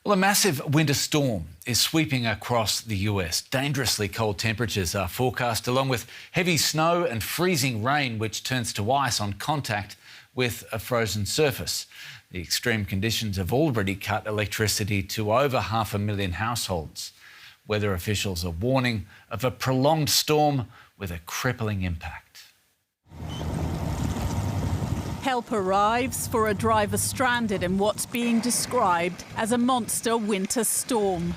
Well, a massive winter storm is sweeping across the US. Dangerously cold temperatures are forecast, along with heavy snow and freezing rain, which turns to ice on contact with a frozen surface. The extreme conditions have already cut electricity to over 500,000 households. Weather officials are warning of a prolonged storm with a crippling impact. Help arrives for a driver stranded in what's being described as a monster winter storm.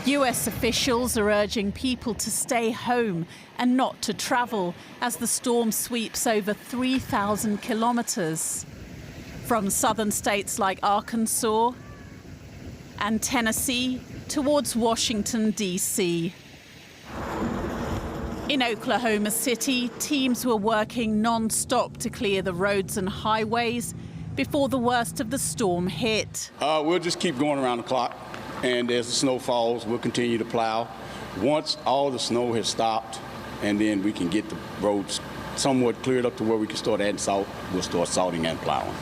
US officials are urging people to stay home and not to travel as the storm sweeps over 3,000 kilometres. From southern states like Arkansas and Tennessee towards Washington, D.C. In Oklahoma City, teams were working non-stop to clear the roads and highways before the worst of the storm hit. We'll just keep going around the clock, and as the snow falls, we'll continue to plow. Once all the snow has stopped, and then we can get the roads somewhat cleared up to where we can start adding salt, we'll start salting and plowing.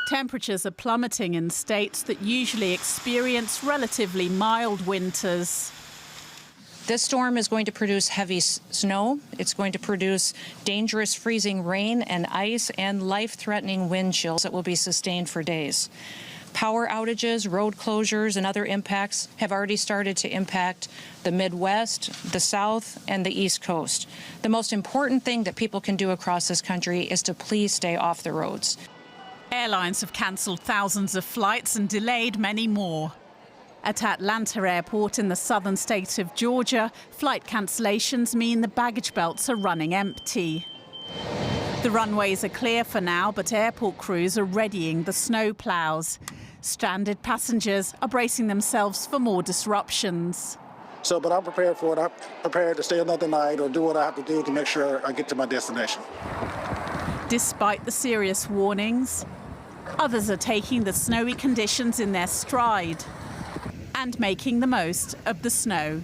Temperatures are plummeting in states that usually experience relatively mild winters. This storm is going to produce heavy snow. It's going to produce dangerous freezing rain and ice and life-threatening wind chills that will be sustained for days. Power outages, road closures, and other impacts have already started to impact the Midwest, the South, and the East Coast. The most important thing that people can do across this country is to please stay off the roads. Airlines have cancelled thousands of flights and delayed many more. At Atlanta Airport in the southern state of Georgia, flight cancellations mean the baggage belts are running empty. The runways are clear for now, but airport crews are readying the snow plows. Stranded passengers are bracing themselves for more disruptions. But I'm prepared for it. I'm prepared to stay another night or do what I have to do to make sure I get to my destination. Despite the serious warnings, others are taking the snowy conditions in their stride and making the most of the snow.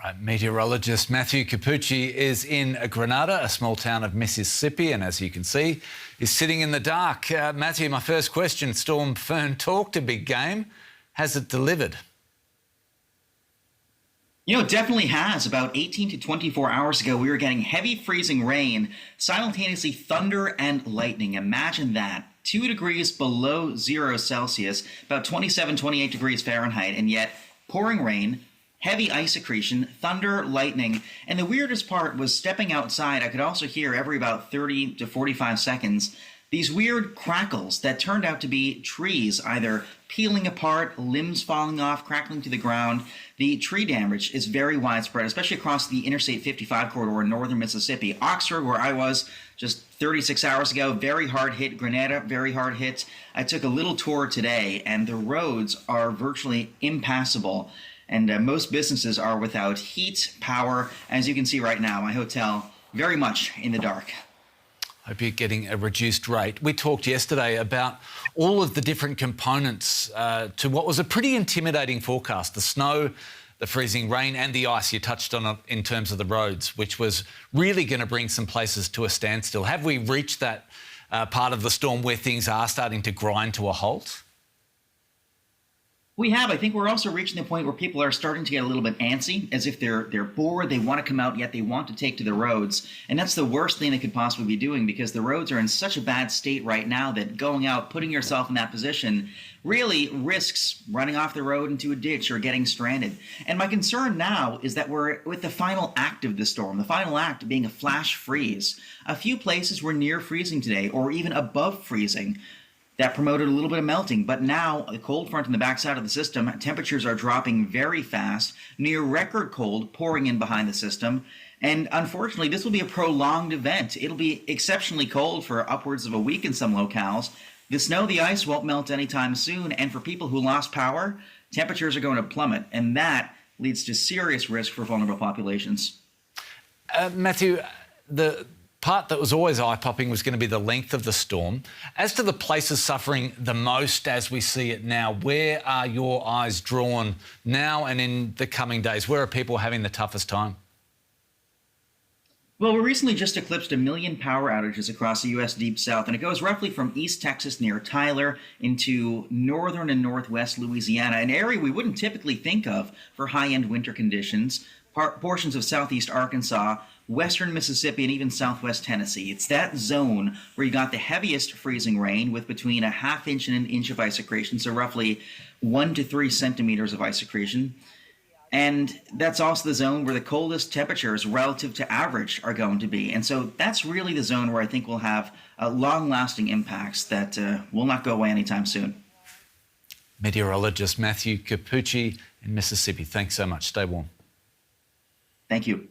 Right, meteorologist Matthew Cappucci is in Grenada, a small town of Mississippi, and as you can see, is sitting in the dark. Matthew, my first question, Storm Fern talked a big game. Has it delivered? You know, it definitely has. About 18 to 24 hours ago, we were getting heavy freezing rain, simultaneously thunder and lightning. Imagine that. 2 degrees below 0 Celsius, about 27, 28 degrees Fahrenheit, and yet pouring rain, heavy ice accretion, thunder, lightning. And the weirdest part was stepping outside. I could also hear every about 30 to 45 seconds these weird crackles that turned out to be trees, either peeling apart, limbs falling off, crackling to the ground. The tree damage is very widespread, especially across the Interstate 55 corridor in northern Mississippi. Oxford, where I was just 36 hours ago, very hard hit. Grenada, very hard hit. I took a little tour today, and the roads are virtually impassable. And most businesses are without heat, power. As you can see right now, my hotel, very much in the dark. Hope you're getting a reduced rate. We talked yesterday about all of the different components to what was a pretty intimidating forecast. The snow, the freezing rain and the ice. You touched on it in terms of the roads, which was really going to bring some places to a standstill. Have we reached that part of the storm where things are starting to grind to a halt? We have. I think we're also reaching the point where people are starting to get a little bit antsy, as if they're bored, they want to come out, yet they want to take to the roads. And that's the worst thing they could possibly be doing, because the roads are in such a bad state right now that going out, putting yourself in that position, really risks running off the road into a ditch or getting stranded. And my concern now is that we're with the final act of the storm, the final act being a flash freeze. A few places were near freezing today, or even above freezing. That promoted a little bit of melting, but now the cold front in the backside of the system, temperatures are dropping very fast, near record cold pouring in behind the system, and unfortunately this will be a prolonged event. It'll be exceptionally cold for upwards of a week in some locales. The snow, the ice won't melt anytime soon, and for people who lost power, temperatures are going to plummet, and that leads to serious risk for vulnerable populations. Matthew, the part that was always eye-popping was going to be the length of the storm. As to the places suffering the most as we see it now, where are your eyes drawn now and in the coming days? Where are people having the toughest time? Well, we recently just eclipsed 1 million power outages across the U.S. Deep South, and it goes roughly from East Texas near Tyler into northern and northwest Louisiana, an area we wouldn't typically think of for high-end winter conditions, portions of southeast Arkansas, western Mississippi, and even southwest Tennessee. It's that zone where you got the heaviest freezing rain with between a ½ inch and an inch of ice accretion, so roughly 1 to 3 centimeters of ice accretion. And that's also the zone where the coldest temperatures relative to average are going to be. And so that's really the zone where I think we'll have long-lasting impacts that will not go away anytime soon. Meteorologist Matthew Cappucci in Mississippi. Thanks so much. Stay warm. Thank you.